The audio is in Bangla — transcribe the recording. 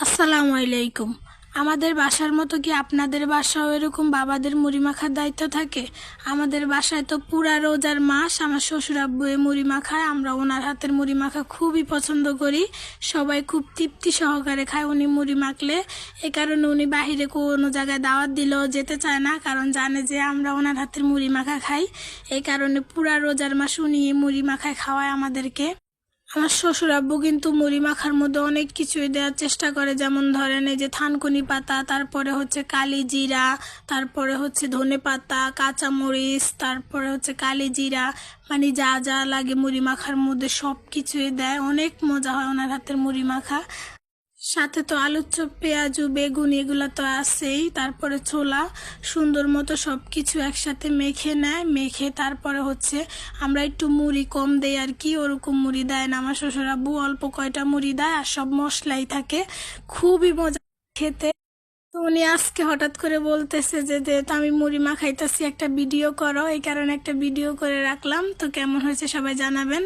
আসসালামু আলাইকুম। আমাদের বাসার মতো কি আপনাদের বাসাও এরকম বাবাদের মুড়ি মাখার দায়িত্ব থাকে? আমাদের বাসায় তো পুরা রোজার মাস আমার শ্বশুর আব্বু এই মুড়ি মাখায়, আমরা ওনার হাতের মুড়ি মাখা খুবই পছন্দ করি। সবাই খুব তৃপ্তি সহকারে খায় উনি মুড়ি মাখলে। এ কারণে উনি বাহিরে কোনো জায়গায় দাওয়াত দিলেও যেতে চায় না, কারণ জানে যে আমরা ওনার হাতের মুড়ি মাখা খাই। এই কারণে পুরা রোজার মাস উনি এই মুড়ি মাখায় খাওয়ায় আমাদেরকে। আমার শ্বশুর আব্বু কিন্তু মুড়ি মাখার মধ্যে অনেক কিছুই দেওয়ার চেষ্টা করে, যেমন ধরেন এই যে থানকুনি পাতা, তারপরে হচ্ছে কালি জিরা, তারপরে হচ্ছে ধনে পাতা, কাঁচামরিচ, তারপরে হচ্ছে কালি জিরা, মানে যা যা লাগে মুড়ি মাখার মধ্যে সব কিছুই দেয়। অনেক মজা হয় ওনার হাতের মুড়ি মাখা। সাথে তো আলুর চপ, পেঁয়াজু, বেগুন এগুলো তো আছেই, তারপরে ছোলা, সুন্দর মতো সব কিছু একসাথে মেখে নেয়। মেখে তারপরে হচ্ছে আমরা একটু মুড়ি কম দেই আর কি, ওরকম মুড়ি দেয় না আমার শ্বশুর আব্বু, অল্প কয়টা মুড়ি দেয় আর সব মশলাই থাকে। খুবই মজা খেতে। তো উনি আজকে হঠাৎ করে বলতেছে যে যেহেতু আমি মুড়ি মাখাইতেছি একটা ভিডিও করো, এই কারণে একটা ভিডিও করে রাখলাম। তো কেমন হয়েছে সবাই জানাবেন।